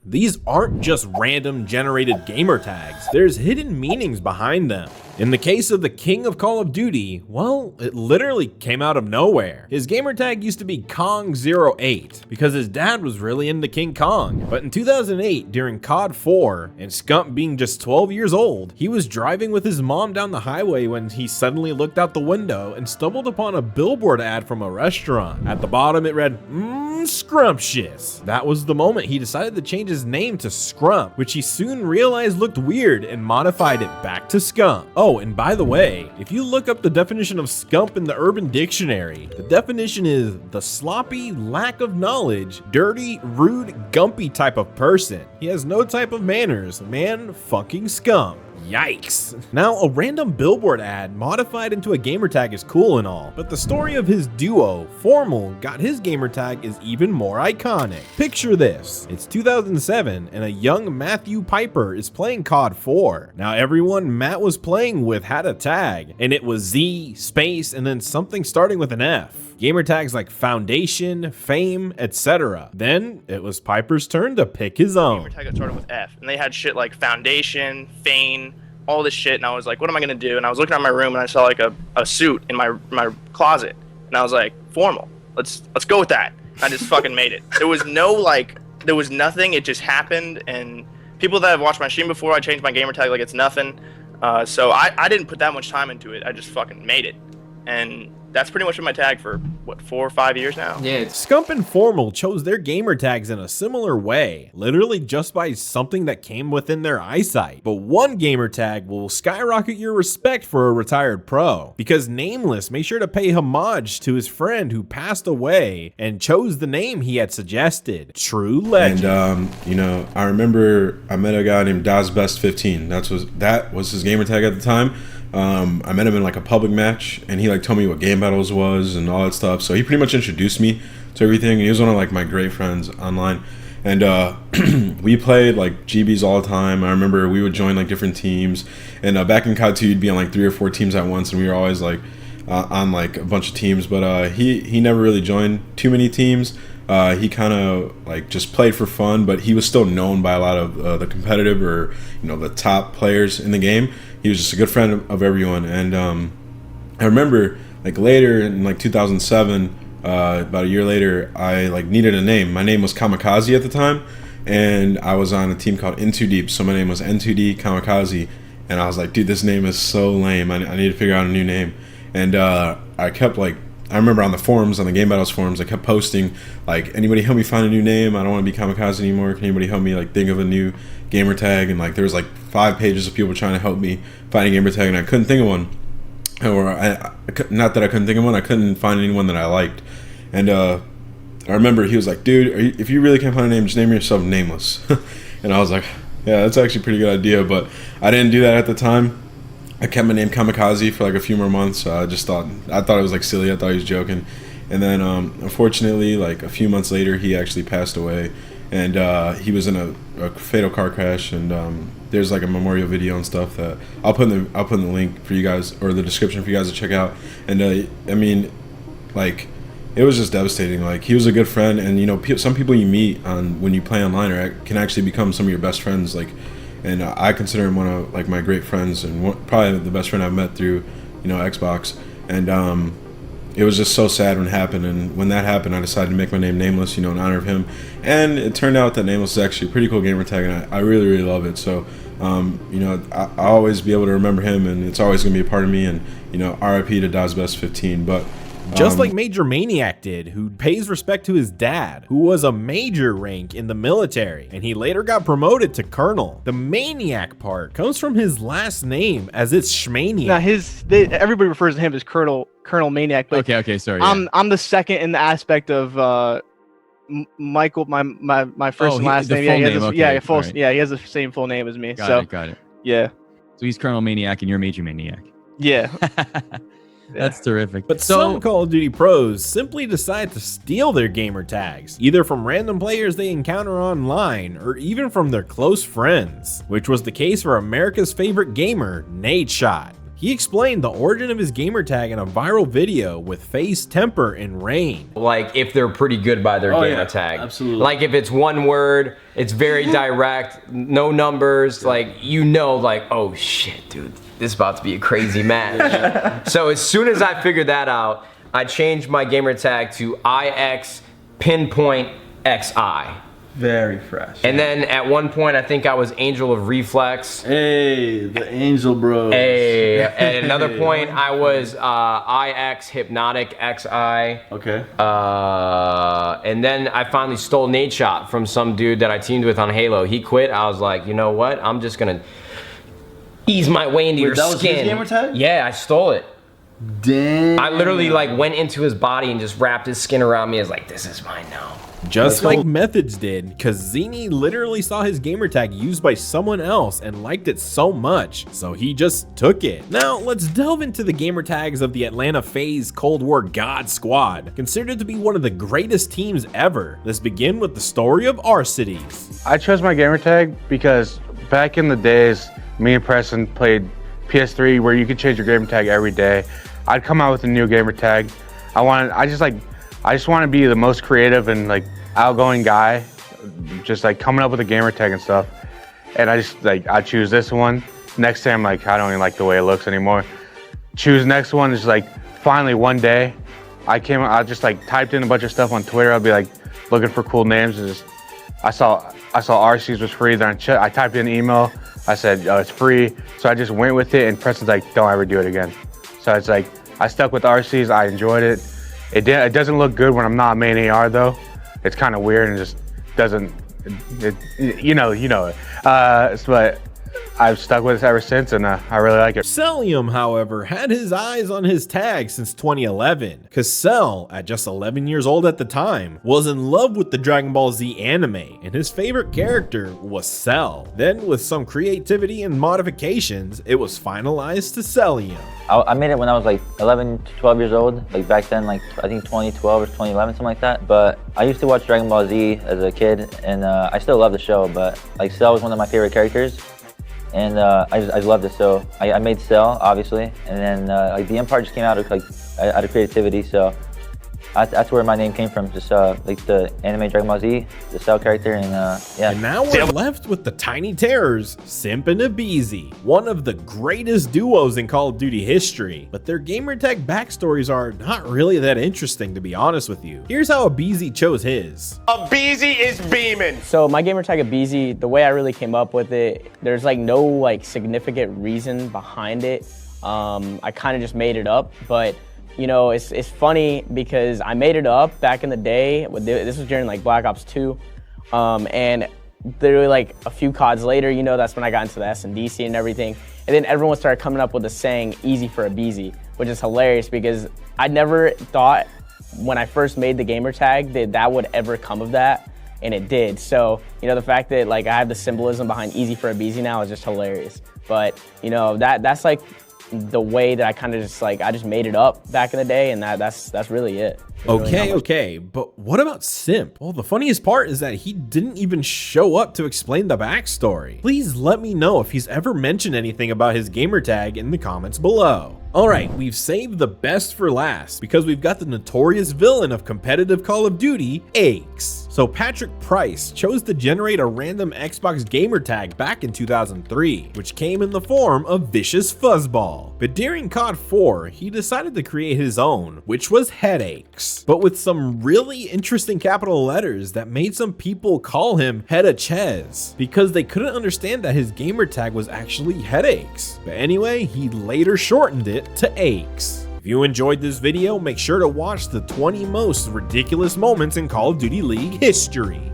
these aren't just random generated gamer tags. There's hidden meanings behind them. In the case of the king of Call of Duty, well, it literally came out of nowhere. His gamertag used to be Kong08 because his dad was really into King Kong. But in 2008, during COD 4, and Scump being just 12 years old, he was driving with his mom down the highway when he suddenly looked out the window and stumbled upon a billboard ad from a restaurant. At the bottom, it read, scrumptious. That was the moment he decided to change his name to Scrump, which he soon realized looked weird and modified it back to Scump. Oh, and by the way, if you look up the definition of Scump in the Urban Dictionary, the definition is the sloppy, lack of knowledge, dirty, rude, gumpy type of person. He has no type of manners, man fucking Scump. Yikes. Now, a random billboard ad modified into a gamertag is cool and all, but the story of his duo, Formal, got his gamertag is even more iconic. Picture this. It's 2007 and a young Matthew Piper is playing COD 4. Now, everyone Matt was playing with had a tag, and it was Z, space, and then something starting with an F. Gamertags like Foundation, Fame, etc. Then it was Piper's turn to pick his own. Gamertag that started with F, and they had shit like Foundation, Fame, all this shit, and I was like, what am I gonna do? And I was looking at my room and I saw like a suit in my closet, and I was like, Formal. Let's go with that. I just fucking made it. There was nothing. It just happened, and people that have watched my stream before, I changed my gamertag like it's nothing. So I didn't put that much time into it. I just fucking made it, and that's pretty much been my tag for, what, 4 or 5 years now? Yeah. Scump and Formal chose their gamer tags in a similar way, literally just by something that came within their eyesight. But one gamer tag will skyrocket your respect for a retired pro, because Nameless made sure to pay homage to his friend who passed away and chose the name he had suggested. True legend. And you know, I remember I met a guy named DazBest15. That was his gamer tag at the time. I met him in like a public match, and he like told me what game battles was and all that stuff. So he pretty much introduced me to everything. He was one of like my great friends online, and we played like GBs all the time. I remember we would join like different teams, and back in COD 2 you'd be on like 3 or 4 teams at once, and we were always like on like a bunch of teams. But he never really joined too many teams. He kind of like just played for fun, but he was still known by a lot of the competitive or, you know, the top players in the game. He was just a good friend of everyone. And I remember like later in like 2007, about a year later, I like needed a name. My name was Kamikaze at the time, and I was on a team called In Too Deep. So my name was N2D Kamikaze, and I was like, dude, this name is so lame. I need to figure out a new name. And I kept like, I remember on the forums, on the Game Battles forums, I kept posting like, anybody help me find a new name? I don't want to be Kamikaze anymore. Can anybody help me like think of a new gamer tag? And like there was like 5 pages of people trying to help me find a gamer tag, and I couldn't think of one. Or not that I couldn't think of one, I couldn't find anyone that I liked. And I remember he was like, dude, if you really can't find a name, just name yourself Nameless. And I was like, yeah, that's actually a pretty good idea, but I didn't do that at the time. I kept my name Kamikaze for like a few more months. I thought it was like silly. I thought he was joking. And then unfortunately, like a few months later, he actually passed away, and he was in a fatal car crash. And there's like a memorial video and stuff that I'll put in the link for you guys, or the description for you guys to check out. And I mean, like, it was just devastating. Like, he was a good friend, and you know, some people you meet when you play online can actually become some of your best friends. Like, and I consider him one of like my great friends, and probably the best friend I've met through, you know, Xbox. And it was just so sad when it happened. And when that happened, I decided to make my name Nameless, you know, in honor of him. And it turned out that Nameless is actually a pretty cool gamer tag, and I really, really love it. So, you know, I'll always be able to remember him, and it's always going to be a part of me. And, you know, RIP to DazBest15. But just like Major Maniac did, who pays respect to his dad, who was a major rank in the military, and he later got promoted to colonel. The Maniac part comes from his last name, as it's Schmaniac. Now everybody refers to him as Colonel Maniac. But okay, sorry. I'm the second in the aspect of Michael, my first and last name. Yeah, he has the same full name as me. Got it. Yeah. So he's Colonel Maniac and you're Major Maniac. Yeah. That's terrific. But some Call of Duty pros simply decide to steal their gamer tags, either from random players they encounter online, or even from their close friends, which was the case for America's favorite gamer, Nadeshot. He explained the origin of his gamertag in a viral video with face, temper, and rain. Like if they're pretty good by their gamertag. Yeah, absolutely. Like if it's one word, it's very direct, no numbers, like you know, like, oh shit, dude, this is about to be a crazy match. So as soon as I figured that out, I changed my gamertag to IX pinpoint XI. Very fresh. And then at one point, I think I was Angel of Reflex. Hey, the Angel Bros. Hey, at another point, I was IX Hypnotic XI. Okay. And then I finally stole Nate Shot from some dude that I teamed with on Halo. He quit. I was like, you know what? I'm just gonna ease my way into your that was his skin. gamertag? Yeah, I stole it. Damn. I literally like went into his body and just wrapped his skin around me. I was like, this is mine now. Just like Methods did, cause Zini literally saw his gamertag used by someone else and liked it so much, so he just took it. Now, let's delve into the gamertags of the Atlanta FaZe Cold War God Squad, considered to be one of the greatest teams ever. Let's begin with the story of our cities. I chose my gamertag because back in the days, me and Preston played PS3 where you could change your gamertag every day. I'd come out with a new gamertag. I just want to be the most creative and like outgoing guy, just like coming up with a gamertag and stuff. And I choose this one. Next day I'm like, I don't even like the way it looks anymore. Choose next one. Is like finally one day I just like typed in a bunch of stuff on Twitter. I'll be like looking for cool names and just I saw RC's was free. Then I typed in email. I said it's free. So I just went with it and Preston's like, don't ever do it again. So it's like I stuck with RC's. I enjoyed it. It doesn't look good when I'm not main AR though. It's kind of weird and just doesn't, you know it. But I've stuck with it ever since and I really like it. Cellium, however, had his eyes on his tag since 2011, cause Cell, at just 11 years old at the time, was in love with the Dragon Ball Z anime, and his favorite character was Cell. Then, with some creativity and modifications, it was finalized to Cellium. I made it when I was like 11 to 12 years old, like back then, like I think 2012 or 2011, something like that. But I used to watch Dragon Ball Z as a kid, and I still love the show, but like Cell was one of my favorite characters. And I just loved it, so I made Cell, obviously, and then like the Empire just came out of like out of creativity, so that's where my name came from, just like the anime Dragon Ball Z, the Cell character, and yeah. And now we're left with the Tiny Terrors, Simp and AbeZy, one of the greatest duos in Call of Duty history, but their gamertag backstories are not really that interesting, to be honest with you. Here's how AbeZy chose his. AbeZy is beaming. So my gamertag AbeZy, the way I really came up with it, there's like no like significant reason behind it. I kind of just made it up, but you know, it's funny because I made it up back in the day. This was during like Black Ops 2, and literally like a few CODs later, you know, that's when I got into the SNDC and everything. And then everyone started coming up with the saying "easy for AbeZy," which is hilarious because I never thought when I first made the gamertag that would ever come of that, and it did. So you know, the fact that like I have the symbolism behind "easy for AbeZy" now is just hilarious. But you know, that's like the way that I kind of just like I just made it up back in the day, and that's really it. Okay, but what about Simp? Well, the funniest part is that he didn't even show up to explain the backstory. Please let me know if he's ever mentioned anything about his gamertag in the comments below. Alright, we've saved the best for last because we've got the notorious villain of competitive Call of Duty, Aches. So Patrick Price chose to generate a random Xbox gamertag back in 2003, which came in the form of Vicious Fuzzball. But during COD 4, he decided to create his own, which was Headaches, but with some really interesting capital letters that made some people call him Headachez because they couldn't understand that his gamertag was actually Headaches. But anyway, he later shortened it to Aches. If you enjoyed this video, make sure to watch the 20 most ridiculous moments in Call of Duty League history.